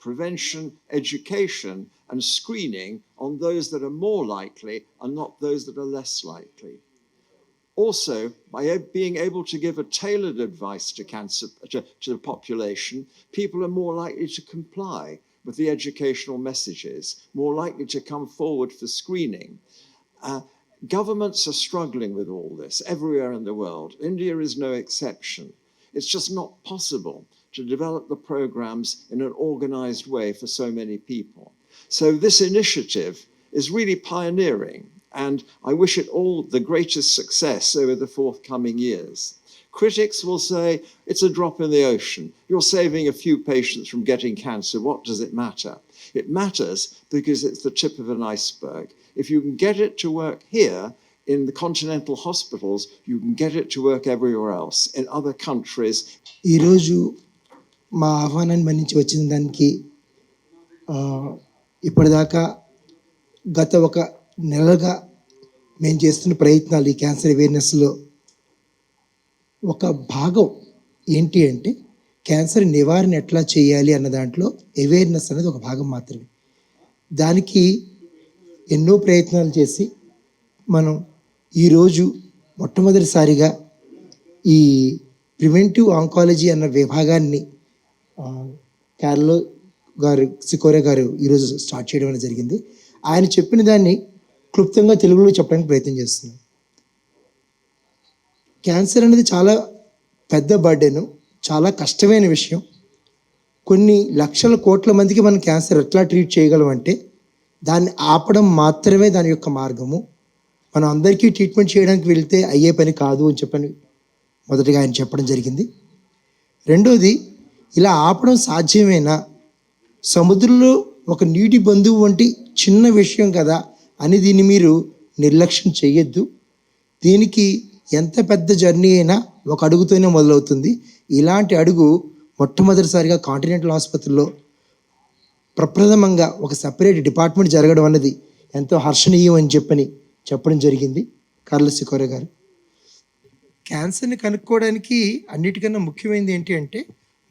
prevention, education, and screening on those that are more likely and not those that are less likely. Also, by being able to give a tailored advice to cancer to the population, people are more likely to comply with the educational messages, more likely to come forward for screening. Governments are struggling with all this everywhere in the world. India is no exception. It's just not possible to develop the programs in an organized way for so many people. So this initiative is really pioneering, and I wish it all the greatest success over the forthcoming years. Critics will say, it's a drop in the ocean. You're saving a few patients from getting cancer. What does it matter? It matters because it's the tip of an iceberg. If you can get it to work here in the continental hospitals, you can get it to work everywhere else. In other countries. ఈరోజు మా ఆహ్వానాన్ని మన్నించి వచ్చిన దానికి ఇప్పటిదాకా గత ఒక నెలగా మేము చేస్తున్న ప్రయత్నాలు ఈ క్యాన్సర్ అవేర్నెస్లో ఒక భాగం ఏంటి అంటే క్యాన్సర్ నివారణ ఎట్లా చేయాలి అన్న దాంట్లో అవేర్నెస్ అనేది ఒక భాగం మాత్రమే. దానికి ఎన్నో ప్రయత్నాలు చేసి మనం ఈరోజు మొట్టమొదటిసారిగా ఈ ప్రివెంటివ్ ఆంకాలజీ అన్న విభాగాన్ని కార్లో గారు సికోరే గారు ఈరోజు స్టార్ట్ చేయడం అనేది జరిగింది. ఆయన చెప్పిన దాన్ని క్లుప్తంగా తెలుగులో చెప్పడానికి ప్రయత్నం చేస్తున్నాం. క్యాన్సర్ అనేది చాలా పెద్ద బర్డెను, చాలా కష్టమైన విషయం. కొన్ని లక్షల కోట్ల మందికి మనం క్యాన్సర్ ఎట్లా ట్రీట్ చేయగలం అంటే దాన్ని ఆపడం మాత్రమే దాని యొక్క మార్గము. మనం అందరికీ ట్రీట్మెంట్ చేయడానికి వెళ్తే అయ్యే పని కాదు అని చెప్పని మొదటిగా ఆయన చెప్పడం జరిగింది. రెండోది, ఇలా ఆపడం సాధ్యమేనా, సముద్రంలో ఒక నీటి బంధువు వంటి చిన్న విషయం కదా అని దీన్ని మీరు నిర్లక్ష్యం చేయొద్దు. దీనికి ఎంత పెద్ద జర్నీ అయినా ఒక అడుగుతోనే మొదలవుతుంది. ఇలాంటి అడుగు మొట్టమొదటిసారిగా కాంటినెంటల్ ఆసుపత్రిలో ప్రప్రథమంగా ఒక సపరేట్ డిపార్ట్మెంట్ జరగడం అన్నది ఎంతో హర్షణీయం అని చెప్పడం జరిగింది కార్లో సికోరే గారు. క్యాన్సర్ని కనుక్కోవడానికి అన్నిటికన్నా ముఖ్యమైనది ఏంటి అంటే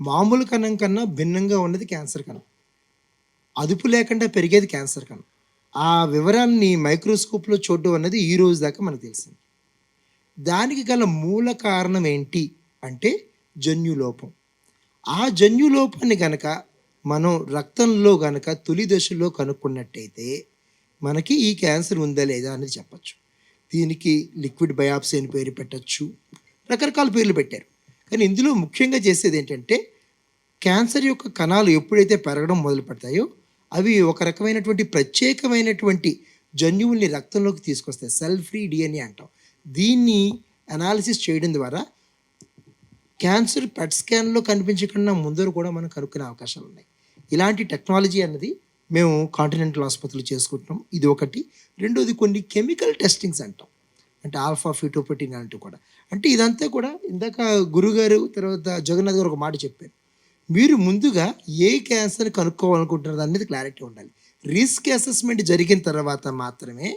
మామూలు కణం కన్నా భిన్నంగా ఉన్నది క్యాన్సర్ కణం. అదుపు లేకుండా పెరిగేది క్యాన్సర్ కణం. ఆ వివరాన్ని మైక్రోస్కోప్లో చూడడం అన్నది ఈ రోజు దాకా మనకు తెలిసింది. దానికి గల మూల కారణం ఏంటి అంటే జన్యులోపం. ఆ జన్యులోపాన్ని కనుక మనం రక్తంలో కనుక తొలి దశలో కనుక్కున్నట్టయితే మనకి ఈ క్యాన్సర్ ఉందా లేదా అనేది చెప్పచ్చు. దీనికి లిక్విడ్ బయాప్సీ అని పేరు పెట్టచ్చు, రకరకాల పేర్లు పెట్టారు. కానీ ఇందులో ముఖ్యంగా చేసేది ఏంటంటే క్యాన్సర్ యొక్క కణాలు ఎప్పుడైతే పెరగడం మొదలు పెడతాయో అవి ఒక రకమైనటువంటి ప్రత్యేకమైనటువంటి జన్యువుల్ని రక్తంలోకి తీసుకొస్తాయి. సెల్ ఫ్రీ డిఎన్ఏ అంటాం. దీన్ని అనాలిసిస్ చేయడం ద్వారా క్యాన్సర్ పెట్ స్కాన్లో కనిపించకుండా ముందర కూడా మనం కనుక్కునే అవకాశాలు ఉన్నాయి. ఇలాంటి టెక్నాలజీ అన్నది మేము కాంటినెంటల్ ఆసుపత్రులు చేసుకుంటున్నాం. ఇది ఒకటి. రెండోది, కొన్ని కెమికల్ టెస్టింగ్స్ అంటాం, అంటే ఆల్ఫా ఫిటోప్రోటీన్ అంటూ కూడా. అంటే ఇదంతా కూడా ఇందాక గురుగారు తర్వాత జగన్నాథ్ గారు ఒక మాట చెప్పారు. మీరు ముందుగా ఏ క్యాన్సర్ కనుక్కోవాలనుకుంటున్నారు అనేది క్లారిటీ ఉండాలి. రిస్క్ అసెస్మెంట్ జరిగిన తర్వాత మాత్రమే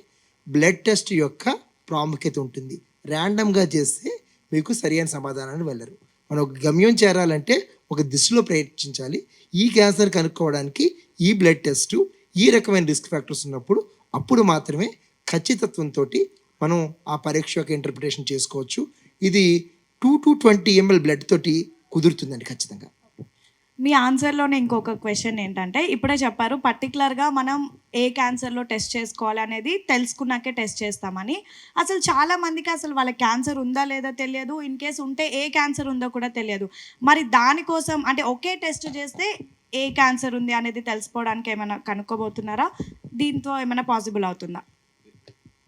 బ్లడ్ టెస్ట్ యొక్క ప్రాముఖ్యత ఉంటుంది. ర్యాండమ్గా చేస్తే మీకు సరైన సమాధానాన్ని వెళ్ళరు. మనం ఒక గమ్యం చేరాలంటే ఒక దిశలో ప్రయత్నించాలి. ఈ క్యాన్సర్ కనుక్కోవడానికి ఈ బ్లడ్ టెస్టు, ఈ రకమైన రిస్క్ ఫ్యాక్టర్స్ ఉన్నప్పుడు అప్పుడు మాత్రమే ఖచ్చితత్వంతో మనం ఆ పరీక్ష యొక్క ఇంటర్ప్రిటేషన్ చేసుకోవచ్చు. ఇది 2 to 20 ml బ్లడ్ తోటి కుదురుతుందండి ఖచ్చితంగా. మీ ఆన్సర్లోనే ఇంకొక క్వశ్చన్ ఏంటంటే, ఇప్పుడే చెప్పారు పర్టికులర్గా మనం ఏ క్యాన్సర్లో టెస్ట్ చేసుకోవాలి అనేది తెలుసుకున్నాకే టెస్ట్ చేస్తామని. అసలు చాలామందికి అసలు వాళ్ళ క్యాన్సర్ ఉందా లేదా తెలియదు, ఇన్ కేస్ ఉంటే ఏ క్యాన్సర్ ఉందో కూడా తెలియదు. మరి దానికోసం అంటే ఒకే టెస్ట్ చేస్తే ఏ క్యాన్సర్ ఉంది అనేది తెలుసుకోవడానికి ఏమైనా కనుక్కోబోతున్నారా? దీంతో ఏమైనా పాసిబుల్ అవుతుందా?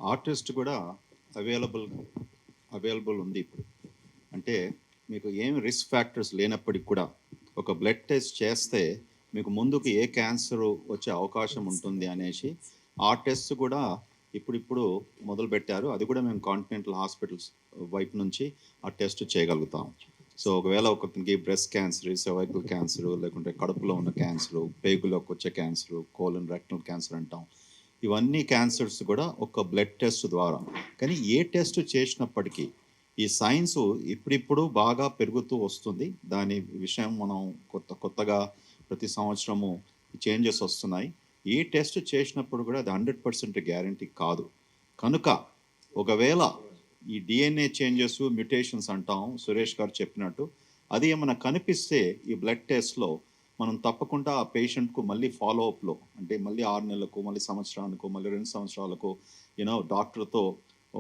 ఆ టెస్ట్ కూడా అవైలబుల్ ఉంది ఇప్పుడు. అంటే మీకు ఏం రిస్క్ ఫ్యాక్టర్స్ లేనప్పటికి కూడా ఒక బ్లడ్ టెస్ట్ చేస్తే మీకు ముందుకు ఏ క్యాన్సర్ వచ్చే అవకాశం ఉంటుంది అనేసి ఆ టెస్ట్ కూడా ఇప్పుడు మొదలు పెట్టారు. అది కూడా మేము కాంటినెంటల్ హాస్పిటల్స్ వైపు నుంచి ఆ టెస్ట్ చేయగలుగుతాం. సో ఒకవేళ ఒకరికి బ్రెస్ట్ క్యాన్సర్, సర్వైకల్ క్యాన్సర్, లేకుంటే కడుపులో ఉన్న క్యాన్సరు, పేగులోకి వచ్చే క్యాన్సరు, కోలన్ రెక్టల్ క్యాన్సర్ అంటాం. ఇవన్నీ క్యాన్సర్స్ కూడా ఒక బ్లడ్ టెస్ట్ ద్వారా. కానీ ఏ టెస్ట్ చేసినప్పటికీ ఈ సైన్స్ ఇప్పుడిప్పుడు బాగా పెరుగుతూ వస్తుంది. దాని విషయం మనం కొత్తగా ప్రతి సంవత్సరము చేంజెస్ వస్తున్నాయి. ఈ టెస్ట్ చేసినప్పుడు కూడా అది 100% గ్యారంటీ కాదు. కనుక ఒకవేళ ఈ డిఎన్ఏ చేంజెస్, మ్యుటేషన్స్ అంటాం సురేష్ గారు చెప్పినట్టు, అది ఏమైనా కనిపిస్తే ఈ బ్లడ్ టెస్ట్లో మనం తప్పకుండా ఆ పేషెంట్కు మళ్ళీ ఫాలోఅప్లో, అంటే మళ్ళీ 6 నెలలకు, మళ్ళీ సంవత్సరానికో, మళ్ళీ 2 సంవత్సరాలకు డాక్టర్తో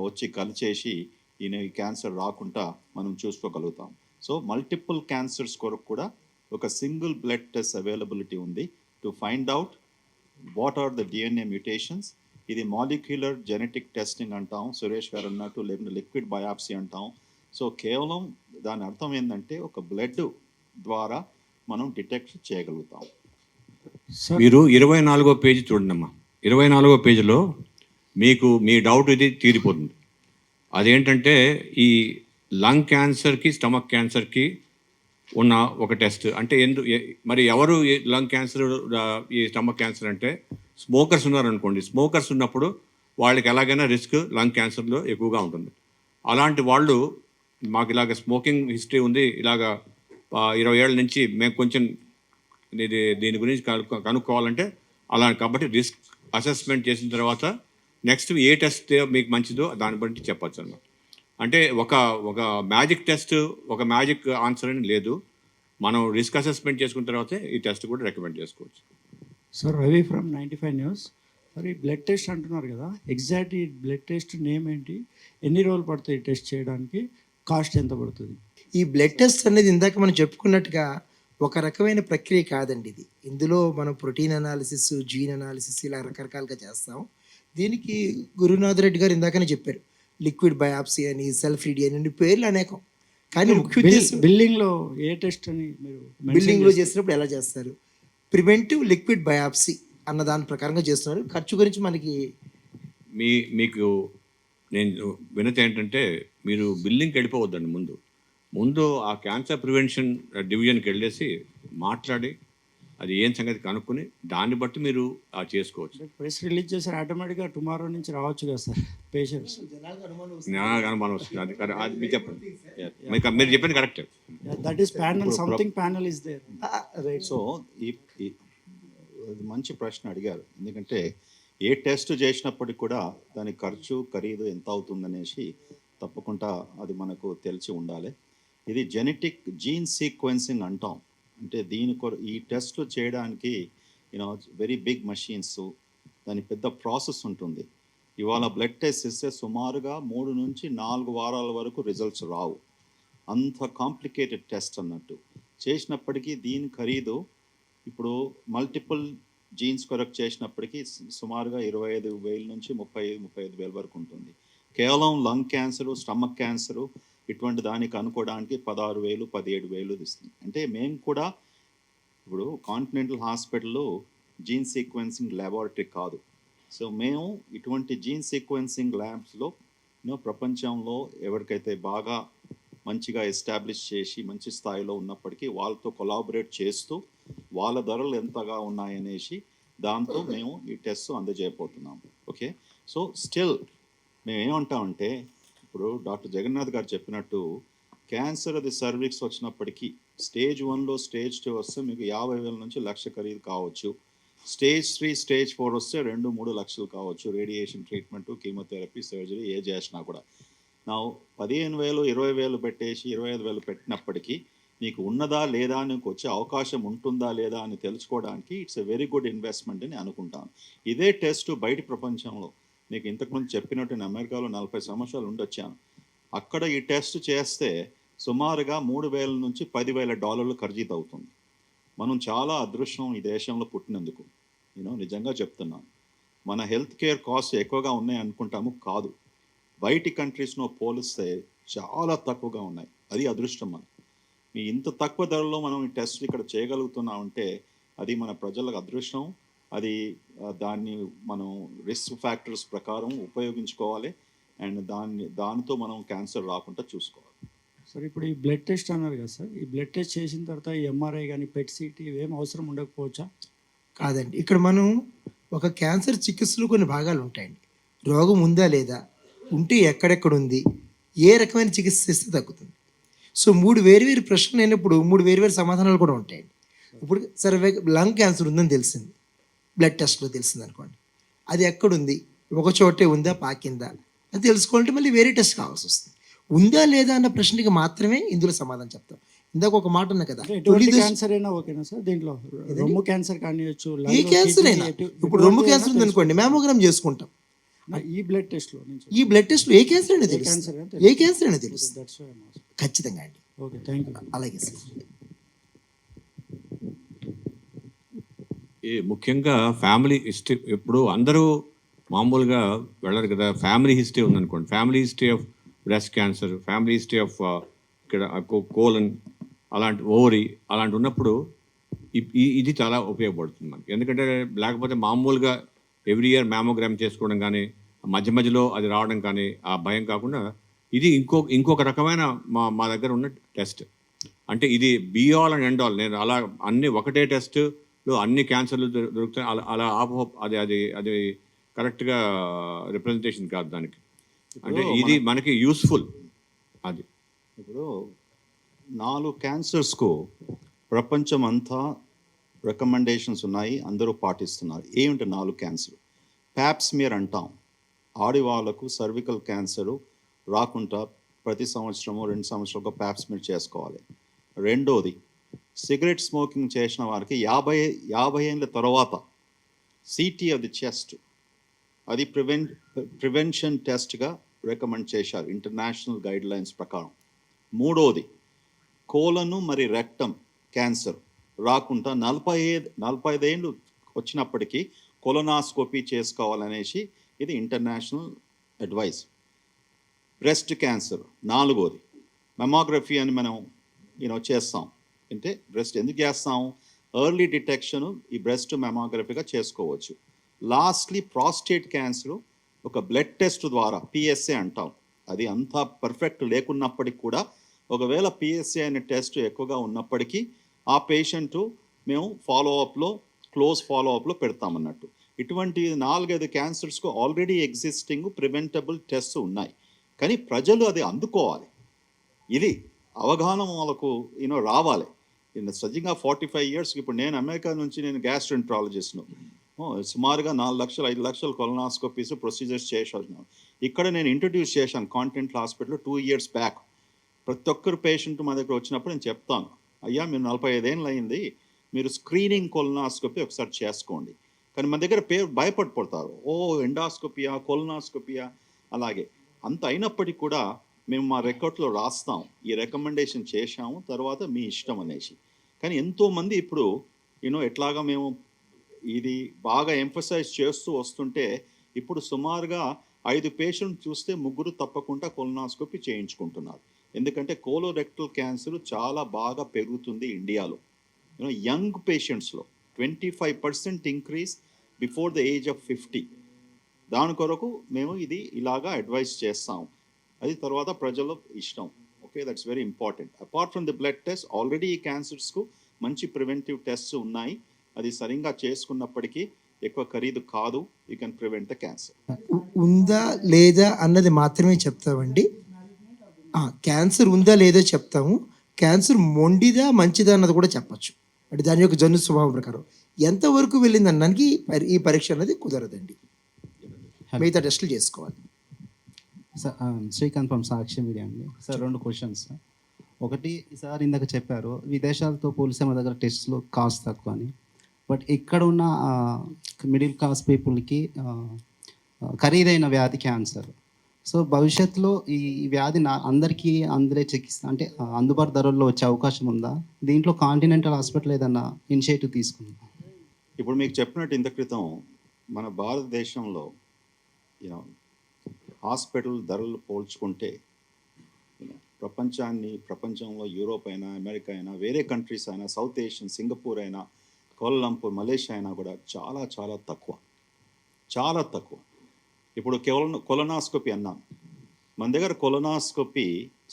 వచ్చి కలిచేసి ఈ క్యాన్సర్ రాకుండా మనం చూసుకోగలుగుతాం. సో మల్టిపుల్ క్యాన్సర్స్ కొరకు కూడా ఒక సింగిల్ బ్లడ్ టెస్ట్ అవైలబిలిటీ ఉంది to find out what are the DNA mutations. ఇది మాలిక్యులర్ జెనెటిక్ టెస్టింగ్ అంటాం, సురేష్ గారు అన్నట్టు, లేకుంటే లిక్విడ్ బయాప్సీ అంటాం. సో కేవలం దాని అర్థం ఏంటంటే ఒక బ్లడ్ ద్వారా మనం డిటెక్ట్ చేయగలుగుతాం. మీరు 24వ పేజీ చూడండి అమ్మా. 24వ పేజీలో మీకు మీ డౌట్ ఇది తీరిపోతుంది. అదేంటంటే ఈ లంగ్ క్యాన్సర్కి, స్టమక్ క్యాన్సర్కి ఉన్న ఒక టెస్ట్. అంటే మరి ఎవరు లంగ్ క్యాన్సర్, ఈ స్టమక్ క్యాన్సర్ అంటే స్మోకర్స్ ఉన్నారనుకోండి. స్మోకర్స్ ఉన్నప్పుడు వాళ్ళకి ఎలాగైనా రిస్క్ లంగ్ క్యాన్సర్లో ఎక్కువగా ఉంటుంది. అలాంటి వాళ్ళు మాకు ఇలాగ స్మోకింగ్ హిస్టరీ ఉంది, ఇలాగ 20 ఏళ్ళ నుంచి మేము కొంచెం దీని గురించి కనుక్కోవాలంటే అలా. కాబట్టి రిస్క్ అసెస్మెంట్ చేసిన తర్వాత నెక్స్ట్ ఏ టెస్ట్ మీకు మంచిదో దాన్ని బట్టి చెప్పచ్చు అన్నమాట. అంటే ఒక మ్యాజిక్ టెస్ట్, ఒక మ్యాజిక్ ఆన్సర్ అని లేదు. మనం రిస్క్ అసెస్మెంట్ చేసుకున్న తర్వాతే ఈ టెస్ట్ కూడా రికమెండ్ చేసుకోవచ్చు. Sir Ravi from 95 news. మరి బ్లడ్ టెస్ట్ అంటున్నారు కదా, ఎగ్జాక్ట్ ఈ బ్లడ్ టెస్ట్ నేమ్ ఏంటి, ఎన్ని రోజులు పడుతుంది టెస్ట్ చేయడానికి, కాస్ట్ ఎంత పడుతుంది? ఈ బ్లడ్ టెస్ట్ అనేది ఇందాక మనం చెప్పుకున్నట్టుగా ఒక రకమైన ప్రక్రియ కాదండి ఇది. ఇందులో మనం ప్రోటీన్ అనాలిసిస్, జీన్ అనాలిసిస్ ఇలా రకరకాలుగా చేస్తాం. దీనికి గురునాథ్ రెడ్డి గారు ఇందాకనే చెప్పారు, లిక్విడ్ బయాప్సీ అని, సెల్ఫ్ రీడీ అని పేర్లు అనేకం. కానీ ముఖ్య ఉద్దేశం బిల్డింగ్లో ఏ టెస్ట్ అని మీరు బిల్డింగ్లో చేసినప్పుడు ఎలా చేస్తారు, ప్రివెంటివ్ లిక్విడ్ బయాప్సీ అన్న దాని ప్రకారంగా చేస్తున్నారు. ఖర్చు గురించి మనకి మీకు నేను వినతి ఏంటంటే, మీరు బిల్డింగ్కి వెళ్ళిపోవద్దండి. ముందు ఆ క్యాన్సర్ ప్రివెన్షన్ డివిజన్కి వెళ్ళేసి మాట్లాడి అది ఏం సంగతి కనుక్కొని దాన్ని బట్టి మీరు చేసుకోవచ్చు. ప్రెస్ రిలీజ్ చేశారు, ఆటోమేటిక్గా టుమారో నుంచి రావచ్చు కదా సార్ పేషెంట్స్? అనుమానం వస్తుంది. అది మీరు చెప్పండి. మీరు చెప్పింది correct. That is panel, something panel is there. So ఈ మంచి ప్రశ్న అడిగారు. ఎందుకంటే ఏ టెస్ట్ చేసినప్పటికి కూడా దాని ఖరీదు ఎంత అవుతుందనేసి తప్పకుండా అది మనకు తెలిసి ఉండాలి. ఇది జెనెటిక్ జీన్ సీక్వెన్సింగ్ అంటాం. అంటే ఈ టెస్ట్ చేయడానికి వెరీ బిగ్ మషీన్స్, దాని పెద్ద ప్రాసెస్ ఉంటుంది. ఇవాళ బ్లడ్ టెస్ట్ ఇస్తే సుమారుగా 3 నుంచి 4 వారాల వరకు రిజల్ట్స్ రావు. అంత కాంప్లికేటెడ్ టెస్ట్ అన్నట్టు. చేసినప్పటికీ దీని ఖరీదు ఇప్పుడు మల్టిపుల్ జీన్స్ కొరకు చేసినప్పటికీ సుమారుగా 25,000 నుంచి 35,000 వరకు ఉంటుంది. కేవలం లంగ్ క్యాన్సరు, స్టమక్ క్యాన్సరు ఇటువంటి దానికి అనుకోవడానికి 16,000, 17,000 ఇస్తుంది. అంటే మేము కూడా ఇప్పుడు కాంటినెంటల్ హాస్పిటల్లో జీన్ సీక్వెన్సింగ్ ల్యాబొరేటరీ కాదు. సో మేము ఇటువంటి జీన్ సీక్వెన్సింగ్ ల్యాబ్స్లో ప్రపంచంలో ఎవరికైతే బాగా మంచిగా ఎస్టాబ్లిష్ చేసి మంచి స్థాయిలో ఉన్నప్పటికీ వాళ్ళతో కొలాబరేట్ చేస్తూ వాళ్ళ ధరలు ఎంతగా ఉన్నాయనేసి దాంతో మేము ఈ టెస్ట్ అందజేయబోతున్నాం. ఓకే, సో స్టిల్ మేము ఏమంటామంటే, ఇప్పుడు డాక్టర్ జగన్నాథ్ గారు చెప్పినట్టు క్యాన్సర్ అది సర్విక్స్ వచ్చినప్పటికీ స్టేజ్ 1లో, స్టేజ్ 2 వస్తే మీకు 50,000 నుంచి 1,00,000 ఖరీదు కావచ్చు. స్టేజ్ 3, స్టేజ్ 4 వస్తే 2-3 లక్షలు కావచ్చు. రేడియేషన్ ట్రీట్మెంట్, కీమోథెరపీ, సర్జరీ ఏ చేసినా కూడా. నా 15,000, 20,000 పెట్టేసి 25,000 పెట్టినప్పటికీ నీకు ఉన్నదా లేదా, నీకు వచ్చే అవకాశం ఉంటుందా లేదా అని తెలుసుకోవడానికి it's a very good investment అని అనుకుంటాను. ఇదే టెస్ట్ బయట ప్రపంచంలో మీకు ఇంతకుముందు చెప్పినట్టు నేను అమెరికాలో 40 సంవత్సరాలు ఉండొచ్చాను. అక్కడ ఈ టెస్ట్ చేస్తే సుమారుగా $3,000 నుంచి $10,000 ఖర్చు అవుతుంది. మనం చాలా అదృష్టం ఈ దేశంలో పుట్టినందుకు. నిజంగా చెప్తున్నాను. మన హెల్త్ కేర్ కాస్ట్ ఎక్కువగా ఉన్నాయి అనుకుంటాము, కాదు. బయటి కంట్రీస్లో పోలిస్తే చాలా తక్కువగా ఉన్నాయి. అది అదృష్టం మనకు. మీ ఇంత తక్కువ ధరలో మనం ఈ టెస్ట్ ఇక్కడ చేయగలుగుతున్నామంటే అది మన ప్రజలకు అదృష్టం. అది దాన్ని మనం రిస్క్ ఫ్యాక్టర్స్ ప్రకారం ఉపయోగించుకోవాలి అండ్ దానితో మనం క్యాన్సర్ రాకుండా చూసుకోవాలి. సార్ ఇప్పుడు ఈ బ్లడ్ టెస్ట్ అన్నారు కదా సార్, ఈ బ్లడ్ టెస్ట్ చేసిన తర్వాత ఈ ఎంఆర్ఐ కానీ పెట్ సిటీ ఇవేం అవసరం ఉండకపోవచ్చా? కాదండి. ఇక్కడ మనం ఒక క్యాన్సర్ చికిత్సలో కొన్ని భాగాలు ఉంటాయండి. రోగం ఉందా లేదా, ఉంటే ఎక్కడెక్కడ ఉంది, ఏ రకమైన చికిత్స ఇస్తే తగ్గుతుంది. సో 3 వేరువేరు ప్రశ్నలు అయినప్పుడు 3 వేరువేరు సమాధానాలు కూడా ఉంటాయండి. ఇప్పుడు సరే లంగ్ క్యాన్సర్ ఉందని తెలిసింది, బ్లడ్ టెస్ట్లో తెలిసింది అనుకోండి, అది ఎక్కడుంది, ఒక చోటే ఉందా పాకిందా అని తెలుసుకోవాలంటే మళ్ళీ వేరే టెస్ట్ కావాల్సి వస్తుంది. ఉందా లేదా అన్న ప్రశ్నకి మాత్రమే ఇందులో సమాధానం చెప్తాం. ఇందాక ఒక మాట ఉన్నా కదా, అంటే ఎటువంటి క్యాన్సర్ అయినా ఓకేనా సార్? దీంట్లో రొమ్ము క్యాన్సర్ కానివచ్చు, ఏ క్యాన్సర్ అయినా. ఇప్పుడు రొమ్ము క్యాన్సర్ ఉంది అనుకోండి, మ్యామోగ్రామ్ చేసుకుంటాం. ఈ బ్లడ్ టెస్ట్లో నుంచి ఈ బ్లడ్ టెస్ట్లో ఏ క్యాన్సర్ అయినా తెలుస్తుంది, క్యాన్సర్ అయినా ఏ క్యాన్సర్ అయినా తెలుస్తుంది. That's why I am asking. ఖచ్చితంగా అండి. Okay, thank you. అలాగే సార్. ఈ ముఖ్యంగా ఫ్యామిలీ హిస్టరీ, ఇప్పుడు అందరూ మామూలుగా వెళ్ళరు కదా. ఫ్యామిలీ హిస్టరీ ఉందనుకోండి, family history of breast cancer, family history of ఇక్కడ కోలన్, అలాంటి ఓవరీ, అలాంటి ఉన్నప్పుడు ఇది చాలా ఉపయోగపడుతుంది మనకి. ఎందుకంటే లేకపోతే మామూలుగా ఎవ్రీ ఇయర్ మ్యామోగ్రామ్ చేసుకోవడం కానీ, మధ్య మధ్యలో అది రావడం కానీ, ఆ భయం కాకుండా ఇది ఇంకొక రకమైన మా దగ్గర ఉన్న టెస్ట్. అంటే ఇది be all and end all. నేను అలా అన్ని ఒకటే టెస్ట్లో అన్ని క్యాన్సర్లు దొరుకుతాయి అలా అది కరెక్ట్గా రిప్రజెంటేషన్ కాదు దానికి. అంటే ఇది మనకి యూస్ఫుల్. అది ఇప్పుడు 4 క్యాన్సర్స్కు ప్రపంచం అంతా రికమెండేషన్స్ ఉన్నాయి, అందరూ పాటిస్తున్నారు. ఏమిటి 4 క్యాన్సర్? ప్యాప్స్మియర్ అంటాం, ఆడవాళ్ళకు సర్వికల్ క్యాన్సరు రాకుండా ప్రతి సంవత్సరము 2 సంవత్సరాలకు ప్యాప్స్మియర్ చేసుకోవాలి. రెండోది, సిగరెట్ స్మోకింగ్ చేసిన వారికి 50 ఏళ్ళ తర్వాత సిటీ ఆఫ్ ది చెస్ట్, అది ప్రివెన్షన్ టెస్ట్గా రికమెండ్ చేశారు ఇంటర్నేషనల్ గైడ్ లైన్స్ ప్రకారం. మూడోది, కోలను మరి రెక్టమ్ క్యాన్సర్ రాకుండా 45 ఏళ్ళు వచ్చినప్పటికీ కొలనాస్కోపీ చేసుకోవాలనేసి ఇది ఇంటర్నేషనల్ అడ్వైస్. బ్రెస్ట్ క్యాన్సర్ నాలుగోది, మెమోగ్రఫీ అని మనం చేస్తాం. అంటే బ్రెస్ట్ ఎందుకు చేస్తాం? ఎర్లీ డిటెక్షన్ ఈ బ్రెస్ట్ మెమోగ్రఫీగా చేసుకోవచ్చు. లాస్ట్లీ ప్రాస్టేట్ క్యాన్సర్ ఒక బ్లడ్ టెస్ట్ ద్వారా, పిఎస్ఏ అంటాం, అది అంతా పర్ఫెక్ట్ లేకున్నప్పటికీ కూడా ఒకవేళ పిఎస్ఏ అనే టెస్ట్ ఎక్కువగా ఉన్నప్పటికీ ఆ పేషెంటు మేము క్లోజ్ ఫాలోఅప్లో పెడతామన్నట్టు. ఇటువంటి 4-5 క్యాన్సర్స్కు ఆల్రెడీ ఎగ్జిస్టింగ్ ప్రివెంటబుల్ టెస్ట్ ఉన్నాయి. కానీ ప్రజలు అది అందుకోవాలి, ఇది అవగాహన వాళ్ళకు రావాలి. సజ్జంగా 45 years ఇప్పుడు నేను అమెరికా నుంచి నేను గ్యాస్ట్రోఎంట్రాలజిస్ట్ను, సుమారుగా 4 లక్షలు 5 లక్షలు కొలనాస్కోపీస్ ప్రొసీజర్స్ చేశాను. ఇక్కడ నేను ఇంట్రడ్యూస్ చేశాను కాంటినెంటల్ హాస్పిటల్లో 2 years బ్యాక్. ప్రతి ఒక్కరు పేషెంట్ మా దగ్గర వచ్చినప్పుడు నేను చెప్తాను, అయ్యా మీరు 45 ఏళ్ళు అయింది, మీరు స్క్రీనింగ్ కొలనాస్కోపీ ఒకసారి చేసుకోండి. కానీ మన దగ్గర భయపడిపోతారు, ఎండాస్కోపియా కొలనాస్కోపియా అలాగే. అంత అయినప్పటికీ కూడా మేము మా రికార్డ్లో రాస్తాం, ఈ రికమెండేషన్ చేశాము, తర్వాత మీ ఇష్టం అనేసి. కానీ ఎంతోమంది ఇప్పుడు ఎట్లాగా మేము ఇది బాగా ఎంఫసైజ్ చేస్తూ వస్తుంటే ఇప్పుడు సుమారుగా 5 పేషెంట్ చూస్తే 3 తప్పకుండా కొలనాస్కోపీ చేయించుకుంటున్నారు. ఎందుకంటే కోలోరెక్టల్ క్యాన్సర్ చాలా బాగా పెరుగుతుంది ఇండియాలో. యంగ్ పేషెంట్స్లో 25% increase before the age of 50. దాని కొరకు మేము ఇది ఇలాగా అడ్వైస్ చేస్తాం. అది తర్వాత ప్రజల ఇష్టం. Okay, that's very important. Apart from the blood test, already ఈ క్యాన్సర్స్కు మంచి ప్రివెంటివ్ టెస్ట్స్ ఉన్నాయి. అది సరిగ్గా చేసుకున్నప్పటికీ ఎక్కువ ఖరీదు కాదు. You can prevent the cancer. ఉందా లేదా అన్నది మాత్రమే చెప్తామండి. క్యాన్సర్ ఉందా లేదా చెప్తాము. క్యాన్సర్ మొండిదా మంచిదా అన్నది కూడా చెప్పచ్చు. అంటే దాని యొక్క జన్యు స్వభావం ప్రకారం ఎంతవరకు వెళ్ళింది అనడానికి ఈ పరీక్ష అనేది కుదరదండి. మిగతా టెస్టులు చేసుకోవాలి. Sir Srikanth from Sakshi media అండి. Sir 2 questions. ఒకటి, సార్ ఇందాక చెప్పారు విదేశాలతో పోలిస్తే మన దగ్గర టెస్ట్లు కాస్ట్ తక్కువ అని. బట్ ఇక్కడ ఉన్న మిడిల్ క్లాస్ పీపుల్కి ఖరీదైన వ్యాధి క్యాన్సర్. సో భవిష్యత్తులో ఈ వ్యాధి అందరికీ చికిత్స అంటే అందుబాటు ధరల్లో వచ్చే అవకాశం ఉందా? దీంట్లో కాంటినెంటల్ హాస్పిటల్ ఏదన్నా ఇనిషియేటివ్ తీసుకుందా? ఇప్పుడు మీకు చెప్పినట్టు ఇంత క్రితం మన భారతదేశంలో హాస్పిటల్ ధరలు పోల్చుకుంటే ప్రపంచంలో యూరోప్ అయినా, అమెరికా అయినా, వేరే కంట్రీస్ అయినా, సౌత్ ఏషియన్, సింగపూర్ అయినా, కోలంపూర్, మలేషియా అయినా కూడా చాలా చాలా తక్కువ, చాలా తక్కువ. ఇప్పుడు కొలనాస్కోపీ అన్నాం, మన దగ్గర కొలనాస్కోపీ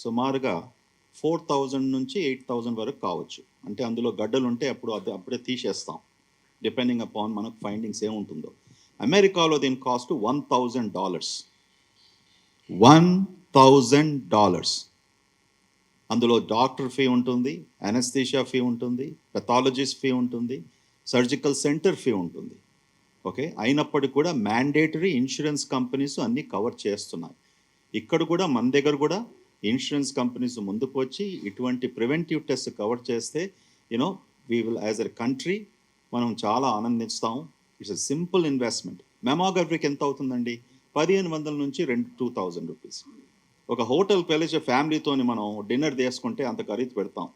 సుమారుగా 4,000 నుంచి 8,000 వరకు కావచ్చు. అంటే అందులో గడ్డలు ఉంటే అప్పుడే తీసేస్తాం, డిపెండింగ్ అపాన్ మనకు ఫైండింగ్స్ ఏముంటుందో. అమెరికాలో దీని కాస్ట్ $1,000. $1,000. అందులో డాక్టర్ ఫీ ఉంటుంది, అనస్థీషియా ఫీ ఉంటుంది, పెథాలజిస్ట్ ఫీ ఉంటుంది, సర్జికల్ సెంటర్ ఫీ ఉంటుంది. ఓకే, అయినప్పటికీ కూడా మ్యాండేటరీ ఇన్సూరెన్స్ కంపెనీస్ అన్నీ కవర్ చేస్తున్నాయి. ఇక్కడ కూడా మన దగ్గర కూడా ఇన్సూరెన్స్ కంపెనీస్ ముందుకు వచ్చి ఇటువంటి ప్రివెంటివ్ టెస్ట్ కవర్ చేస్తే you know we will as a country మనం చాలా ఆనందిస్తాం. It's a simple investment. మెమోగ్రఫీకి ఎంత అవుతుందండి? 1500 నుంచి 2000 రూపీస్. ఒక హోటల్కి వెళ్ళే ఫ్యామిలీతోని మనం డిన్నర్ తీసుకుంటే అంత ఖరీదు పెడతాం,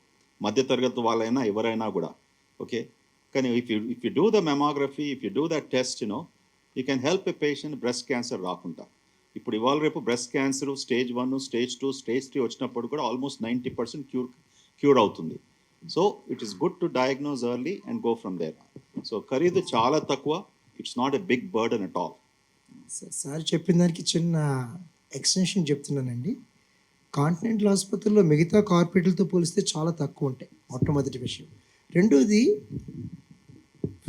మధ్యతరగతి వాళ్ళైనా ఎవరైనా కూడా. ఓకే, కానీ if you do the mammography, if you do the test, you can help a patient breast cancer రాకుండా. ఇప్పుడు ఇవాళ రేపు breast cancer stage 1, stage 2, stage 3 వచ్చినప్పుడు కూడా ఆల్మోస్ట్ 90% క్యూర్ అవుతుంది. So it is good to diagnose early and go from there. So ఖరీదు చాలా తక్కువ. It's not a big burden at all. Sir చెప్పిన దానికి చిన్న ఎక్స్టెన్షన్ చెప్తున్నానండి. కాంటినెంటల్ ఆసుపత్రుల్లో మిగతా కార్పొరేట్లతో పోలిస్తే చాలా తక్కువ ఉంటాయి, మొట్టమొదటి విషయం. రెండోది,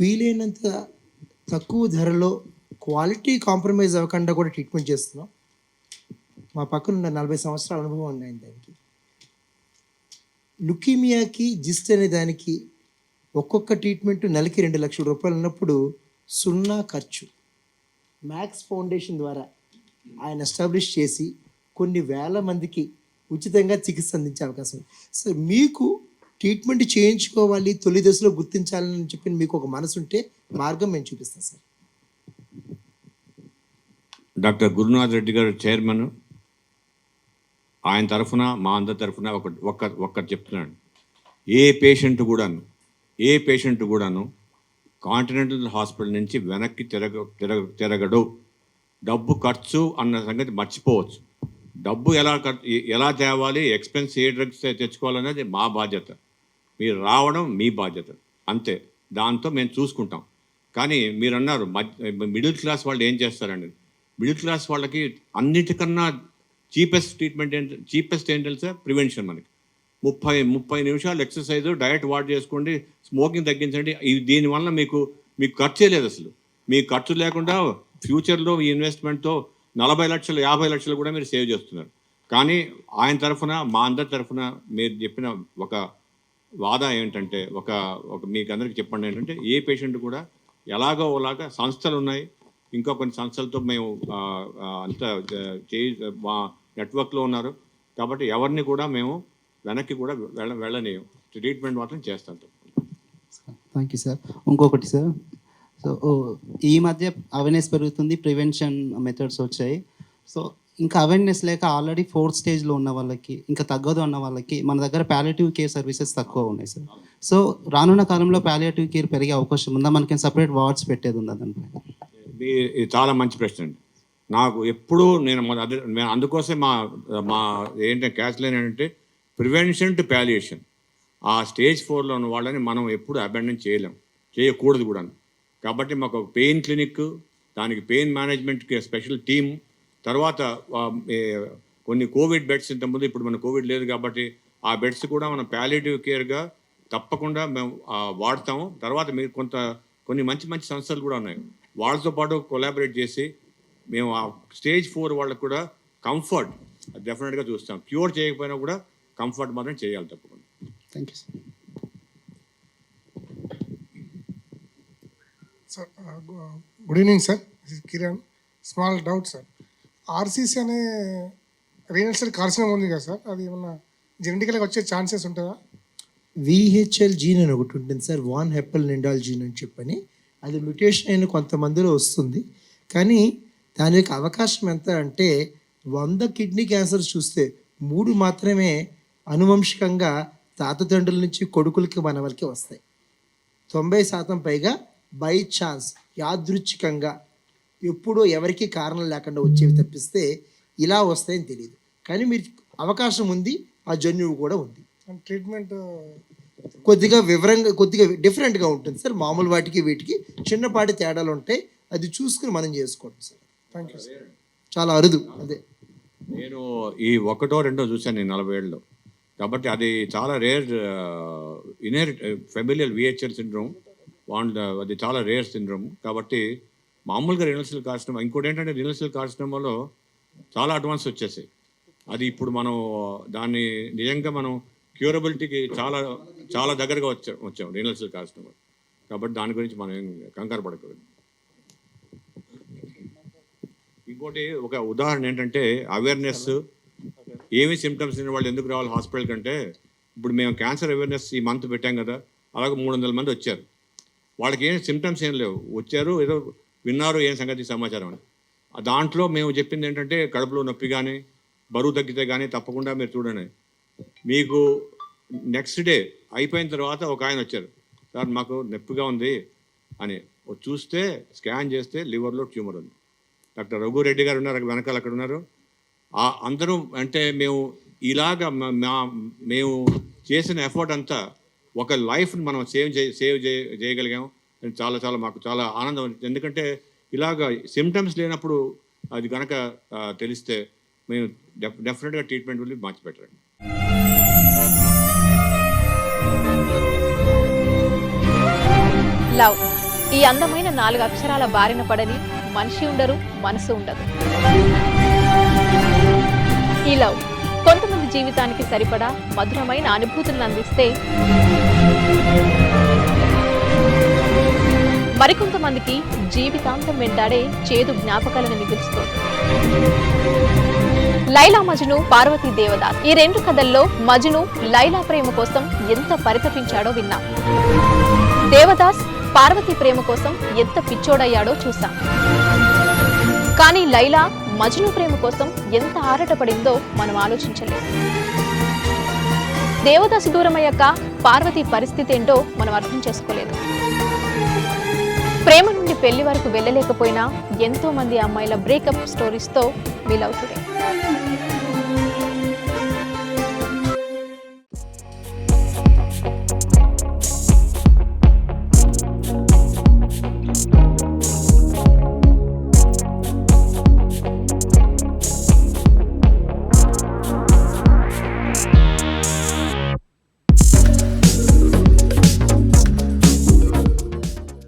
వీలైనంత తక్కువ ధరలో క్వాలిటీ కాంప్రమైజ్ అవ్వకుండా కూడా ట్రీట్మెంట్ చేస్తున్నాం. మా పక్కన 40 సంవత్సరాల అనుభవం ఉన్నాయి దానికి. లుకీమియాకి జిస్ట్ అనే దానికి ఒక్కొక్క ట్రీట్మెంట్ నెలకి 2 లక్షల రూపాయలు ఉన్నప్పుడు 0 ఖర్చు. మ్యాక్స్ ఫౌండేషన్ ద్వారా ఆయన ఎస్టాబ్లిష్ చేసి కొన్ని వేల మందికి ఉచితంగా చికిత్స అందించే అవకాశం ఉంది. సో మీకు ట్రీట్మెంట్ చేయించుకోవాలి, తొలి దశలో గుర్తించాలని చెప్పి మీకు ఒక మనసు ఉంటే మార్గం మేము చూపిస్తాం సార్. డాక్టర్ గురునాథ్ రెడ్డి గారు చైర్మన్, ఆయన తరఫున మా అందరి తరఫున ఒక్కటి చెప్తున్నాడు. ఏ పేషెంట్ కూడాను కాంటినెంటల్ హాస్పిటల్ నుంచి వెనక్కి తిరగడు. డబ్బు ఖర్చు అన్న సంగతి మర్చిపోవచ్చు. డబ్బు ఎలా తేవాలి, ఎక్స్పెన్స్ ఏ డ్రగ్స్ తెచ్చుకోవాలనేది మా బాధ్యత, మీరు రావడం మీ బాధ్యత, అంతే. దాంతో మేము చూసుకుంటాం. కానీ మీరు అన్నారు మిడిల్ క్లాస్ వాళ్ళు ఏం చేస్తారండి. మిడిల్ క్లాస్ వాళ్ళకి అన్నిటికన్నా చీపెస్ట్ ఏంటంటే సార్ ప్రివెన్షన్. మనకి 30 నిమిషాలు ఎక్సర్సైజ్, డయట్ వాట్ చేసుకోండి, స్మోకింగ్ తగ్గించండి. దీనివల్ల మీకు ఖర్చే లేదు అసలు. మీకు ఖర్చు లేకుండా ఫ్యూచర్లో ఈ ఇన్వెస్ట్మెంట్తో 40 లక్షలు 50 లక్షలు కూడా మీరు సేవ్ చేస్తున్నారు. కానీ ఆయన తరఫున మా అందరి తరఫున మీరు చెప్పిన ఒక వాదా ఏంటంటే, ఒక మీకు అందరికి చెప్పండి ఏంటంటే, ఏ పేషెంట్ కూడా అలాగా సంస్థలు ఉన్నాయి, ఇంకా కొన్ని సంస్థలతో మేము అంతా మా నెట్వర్క్లో ఉన్నారు. కాబట్టి ఎవరిని కూడా మేము వెనక్కి కూడా వెళ్ళనీయం. ట్రీట్మెంట్ మాత్రం చేస్తాం. Thank you sir. ఇంకొకటి సార్, సో ఈ మధ్య అవేర్నెస్ పెరుగుతుంది, ప్రివెన్షన్ మెథడ్స్ వచ్చాయి. సో ఇంకా అవేర్నెస్ లేక ఆల్రెడీ 4th స్టేజ్లో ఉన్న వాళ్ళకి, ఇంకా తగ్గదు అన్న వాళ్ళకి మన దగ్గర ప్యాలియేటివ్ కేర్ సర్వీసెస్ తక్కువ ఉన్నాయి సార్. సో రానున్న కాలంలో ప్యాలియేటివ్ కేర్ పెరిగే అవకాశం ఉందా? మనకి సపరేట్ వార్డ్స్ పెట్టేది ఉందా దానిపై? ఇది చాలా మంచి ప్రశ్న అండి. నాకు ఎప్పుడూ నేను అందుకోసం మా ఏంటంటే క్యాష్ లైన్ ఏంటంటే ప్రివెన్షన్ టు ప్యాలియేషన్. ఆ స్టేజ్ 4లో ఉన్న వాళ్ళని మనం ఎప్పుడు అబాండన్ చేయకూడదు కూడా. కాబట్టి మాకు ఒక పెయిన్ క్లినిక్, దానికి పెయిన్ మేనేజ్మెంట్కి స్పెషల్ టీమ్, తర్వాత కొన్ని కోవిడ్ బెడ్స్ ఇంతకుముందు, ఇప్పుడు మన కోవిడ్ లేదు కాబట్టి ఆ బెడ్స్ కూడా మనం ప్యాలియేటివ్ కేర్గా తప్పకుండా మేము వాడతాము. తర్వాత మీరు కొన్ని మంచి సంస్థలు కూడా ఉన్నాయి, వాళ్ళతో పాటు కొలాబరేట్ చేసి మేము ఆ స్టేజ్ 4 వాళ్ళకు కూడా కంఫర్ట్ డెఫినెట్గా చూస్తాం. క్యూర్ చేయకపోయినా కూడా కంఫర్ట్ మాత్రం చేయాలి తప్పకుండా. Thank you sir. Sir good evening sir, Kiran. Small doubt sir, RCC అనే రీనల్ సెల్ కార్సినోమా ఉంది కదా సార్, అది ఏమన్నా జెనెటికల్గా వచ్చే ఛాన్సెస్ ఉంటుందా? VHL జీన్ అని ఒకటి ఉంటుంది సార్, వాన్ హెప్పల్ నిండాల్ జీన్ అని చెప్పని. అది మ్యుటేషన్ అయిన కొంతమందిలో వస్తుంది. కానీ దాని యొక్క అవకాశం ఎంత అంటే 100 కిడ్నీ క్యాన్సర్స్ చూస్తే 3 మాత్రమే అనువంశికంగా తాతతండ్రుల నుంచి కొడుకులకి మనవలకి వస్తాయి. 90% పైగా బై ఛాన్స్, యాదృచ్ఛికంగా, ఎప్పుడో ఎవరికి కారణం లేకుండా వచ్చేవి తప్పిస్తే ఇలా వస్తాయని తెలియదు. కానీ మీరు అవకాశం ఉంది, ఆ జన్యువు కూడా ఉంది. ట్రీట్మెంట్ కొద్దిగా డిఫరెంట్గా ఉంటుంది సార్. మామూలు వాటికి వీటికి చిన్నపాటి తేడాలు ఉంటాయి, అది చూసుకుని మనం చేసుకోండి సార్. Thank you sir. చాలా అరుదు అదే. నేను ఈ 1, 2 చూశాను నేను 40 ఏళ్ళలో. కాబట్టి అది చాలా rare inherit familial VHL syndrome, అది చాలా రేర్ సిండ్రోమ్. కాబట్టి మామూలుగా రినల్ సెల్ కార్సినోమా, ఇంకోటి ఏంటంటే రినల్ సెల్ కార్సినోమాలో చాలా అడ్వాన్స్ వచ్చేసాయి. అది ఇప్పుడు మనం దాన్ని నిజంగా మనం క్యూరబిలిటీకి చాలా చాలా దగ్గరగా వచ్చాం రీనల్ సెల్ కార్సినోమా. కాబట్టి దాని గురించి మనం ఏం కంగారు పడకూడదు. ఇంకోటి ఒక ఉదాహరణ ఏంటంటే అవేర్నెస్, ఏమి సిమ్టమ్స్ లేని వాళ్ళు ఎందుకు రావాలి హాస్పిటల్ కంటే, ఇప్పుడు మేము క్యాన్సర్ అవేర్నెస్ ఈ మంత్ పెట్టాం కదా, అలాగే 300 మంది వచ్చారు. వాళ్ళకి ఏం సిమ్టమ్స్ ఏం లేవు, వచ్చారు ఏదో విన్నారు ఏం సంగతి సమాచారం అని. దాంట్లో మేము చెప్పింది ఏంటంటే కడుపులో నొప్పి కానీ బరువు తగ్గితే కానీ తప్పకుండా మీరు చూడండి. మీకు నెక్స్ట్ డే అయిపోయిన తర్వాత ఒక ఆయన వచ్చారు, సార్ మాకు నొప్పిగా ఉంది అని. చూస్తే స్కాన్ చేస్తే లివర్లో ట్యూమర్ ఉంది. డాక్టర్ రఘురెడ్డి గారు ఉన్నారు వెనకాల, అక్కడ ఉన్నారు. అందరూ అంటే మేము ఇలాగా మేము చేసిన ఎఫర్ట్ అంతా ఒక లైఫ్ని మనం సేవ్ చేయగలిగాం. చాలా చాలా మాకు చాలా ఆనందం. ఎందుకంటే ఇలాగ సిమ్టమ్స్ లేనప్పుడు అది కనుక తెలిస్తే మేము డెఫినెట్గా ట్రీట్మెంట్ వెళ్ళి మార్చి పెట్టండి. లవ్, ఈ అందమైన 4 అక్షరాల బారిన పడని మనిషి ఉండరు, మనసు ఉండదు. ఈ లవ్ కొంతమంది జీవితానికి సరిపడా మధురమైన అనుభూతులను అందిస్తే, మరికొంతమందికి జీవితాంతం వెంటాడే చేదు జ్ఞాపకాలను మిగులుస్తుంది. లైలా మజ్ను, పార్వతీ దేవదాస్, ఈ 2 కథల్లో మజ్ను లైలా ప్రేమ కోసం ఎంత పరితపించాడో విన్నాం. దేవదాస్ పార్వతి ప్రేమ కోసం ఎంత పిచ్చోడయ్యాడో చూసాం. కానీ లైలా మజ్ను ప్రేమ కోసం ఎంత ఆరాటపడిందో మనం ఆలోచించలేదు. దేవదాసు దూరమయ్యాక పార్వతి పరిస్థితి ఏంటో మనం అర్థం చేసుకోలేదు. ప్రేమ నుండి పెళ్లి వరకు వెళ్ళలేకపోయినా ఎంతో మంది అమ్మాయిల బ్రేకప్ స్టోరీస్తో మీ లవ్ టుడే.